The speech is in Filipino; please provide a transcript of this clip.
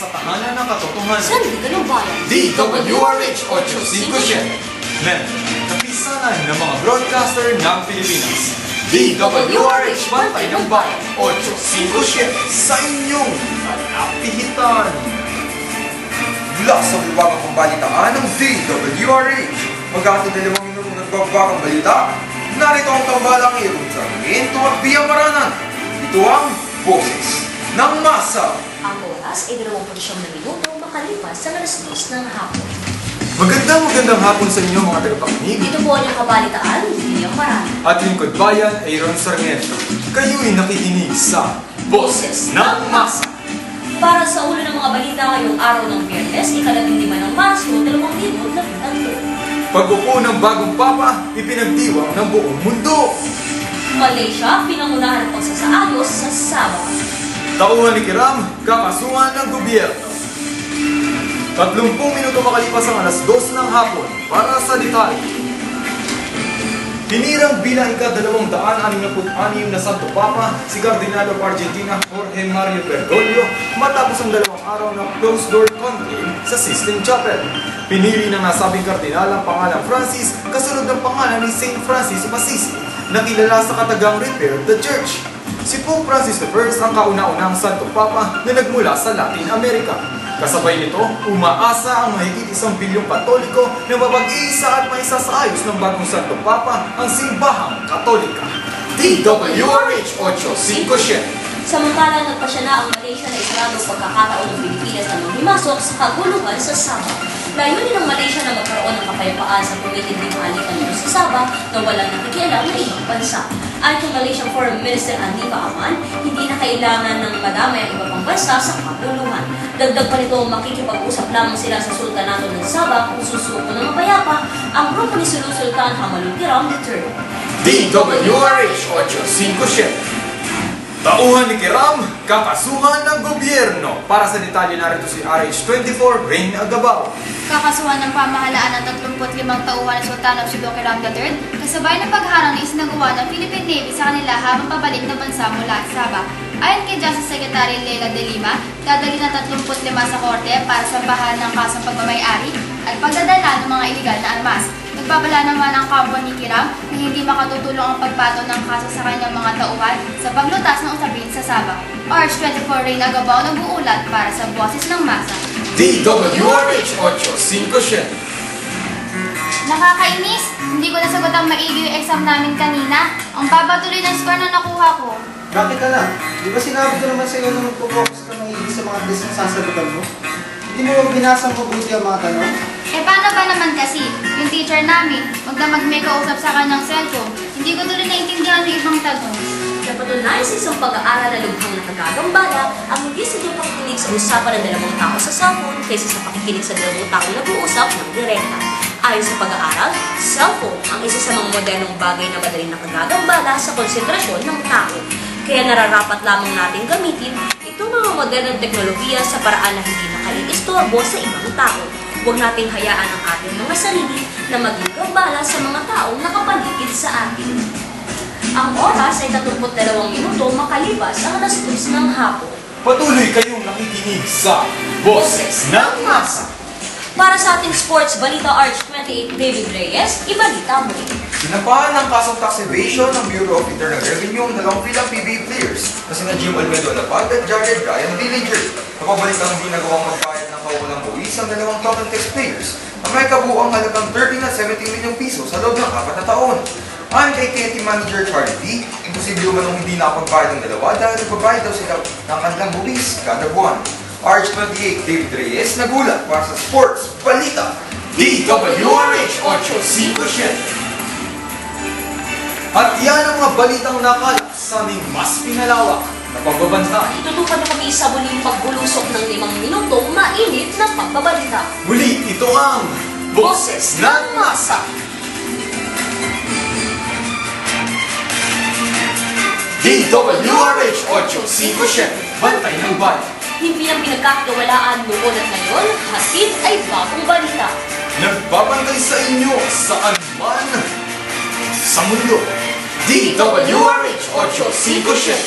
sa tahanan ng katotohanan. Sandigan ng Bayan, DWRH 857. Men, kapisanan ng mga broadcaster ng Pilipinas. DWRH Bantay ng Bayan 857 sa inyong kalapihitan. Mula sa bulwagang pambalitaan ng DWRH, magkakatid na 5 minutong nagbabagang balita, narito ang tambalang iyon sa Ginto at Biyamaranan. Ito ang Boses ng Masa. Ang oras ay 29 na minuto makalipas sa alas 2 ng hapon. Magandang hapon sa inyo mga tagapakinig. Dito po ang kabalitaan, Biyang Marami. At lingkod bayan, Aaron Sarmiento. Kayo'y nakikinig sa Boses ng Masa. Para sa ulo ng mga balita ngayong araw ng Biyernes, ika-15 ng Marso, 2013. Pag-upo ng bagong papa, ipinagdiwang ng buong mundo. Malaysia, pinangunahan ng pagsasaayos sa Sabah. Tauhan ni Kiram, kakasuhan ng gobyerno. 30 minuto makalipas ang alas 2 ng hapon para sa detalye. Hinirang bilang ika-266 na Santo Papa si Kardinal of Argentina Jorge Mario Bergoglio matapos ang 2 araw ng closed-door conclave sa Sistine Chapel. Pinili ng nasabing kardinal ang pangalang Francis kasunod ng pangalan ni Saint Francis of Assisi na kilala sa katagang Repair the Church. Si Pope Francis I ang kauna-unang Santo Papa na nagmula sa Latin America. Kasabay nito, umaasa ang mahigit 1 bilyong Katoliko na mapag-iisa at maisasaayos ng bagong Santo Papa ang simbahang Katolika. DWRH 857. Samantala, nagpasya na ang Malaysia na isarado ang pagkakataon ng Pilipinas na maghimasok sa kaguluhan sa Sabah. Layunin ng Malaysia na magkaroon ng kapayapaan sa tumitinding halikan nito sa Sabah na walang nakikialam na ibang bansa. Ayon kay Malaysian Foreign Minister Andifa Aman, hindi na kailangan ng madamay ang iba pang bansa sa kaguluhan. Dagdag pa nito, makikipag-usap lamang sila sa Sultanato ng Sabah kung susuko ng mapayapa ang grupo ni Sultan Hamalul Kiram III. DWRH 857. Tauhan ni Kiram, kakasuhan ng gobyerno. Para sa detalye narito si RH24, Rain Agabao. Kakasuhan ng pamahalaan ng 35 tauhan ng Sultan of Cebu Kiram III, kasabay ng pagharang na isinagawa ng Philippine Navy sa kanila habang pabalik na bansa mula sa Sabah. Ayon kay Justice Secretary Leila de Lima, dadali ng 35 sa korte para sambahan ng kasong pagmamayari at pagdadala ng mga iligal na armas. Nagbabala naman ang kampo ni Kiram na hindi makatutulong ang pagpato ng kaso sa kanyang mga tauhan sa paglutas ng usapin sa Sabah. RH24 Rain Agabao nag-uulat para sa Boses ng Masa. DWRH 857. Nakakainis! Hindi ko nasagot ang maigi yung exam namin kanina. Ang babatuloy ng score na nakuha ko. Bakit ka lang? Di ba sinabi ko naman sa'yo na magpo-focus ka maigi sa mga test na sasagutan mo? Hindi mo bang binasang mabuti ang mga tanong? Eh paano ba naman kasi? Yung teacher namin, magdamag may kausap sa kanyang cellphone. Hindi ko tuloy naintindihan yung ibang tanong. Napatunayan sa isang pag-aaral na lubhang nakagagambala ang hindi sadyang pakikinig sa usapan ng dalawang tao sa cellphone kaysa sa pakikinig sa dalawang tao nag-uusap ng direkta. Ayon sa pag-aaral, cellphone ang isa sa mga modernong bagay na madaling nakagagambala sa konsentrasyon ng tao. Kaya nararapat lamang natin gamitin itong mga modernong teknolohiya sa paraan na hindi nakaiistorbo sa ibang tao. Huwag nating hayaan ang ating mga sarili na maging gambala sa mga taong nakapaligid sa atin. Ang oras ay 32 minuto makalipas ang alas 2 ng hapon. Patuloy kayong nakikinig sa Boses ng Masa. Para sa ating sports balita RH28 David Reyes, ibalita mo rin. Sinampahan ng kasong tax evasion ng Bureau of Internal Revenue ang 2 pilang PBA players na sina Jim Almedo Alapad at Jared Ryan Dillinger. Napabalik ang hindi nagawang magbayad ng kaukulang buwis ang 2 total tax players na may kabuang halagang 13 at 17 milyong piso sa loob ng 4 na taon. Ayon kay KNT Manager Charlie D, imposible manong hindi nakapagbayad ng dalawa dahil nagbabayad daw sila ng kanilang buwis kada buwan. RH28 David Reyes nagulat para sa Sports Balita. DWRH 857. At yan ang mga balitang nakalap sa aming mas pinalawak na pagbabantaan. Itutukan na kami sa muling pagbulusok ng 5 minutong mainit na pagbabalita. Muli, ito ang Boses ng Masa. DWRH 857, Bantay ng Bayan. Hindi ang pinagkakagawalaan noon at ngayon, hatid ay bagong balita. Nagbabantay sa inyo saan man sa mundo. DWRH 857.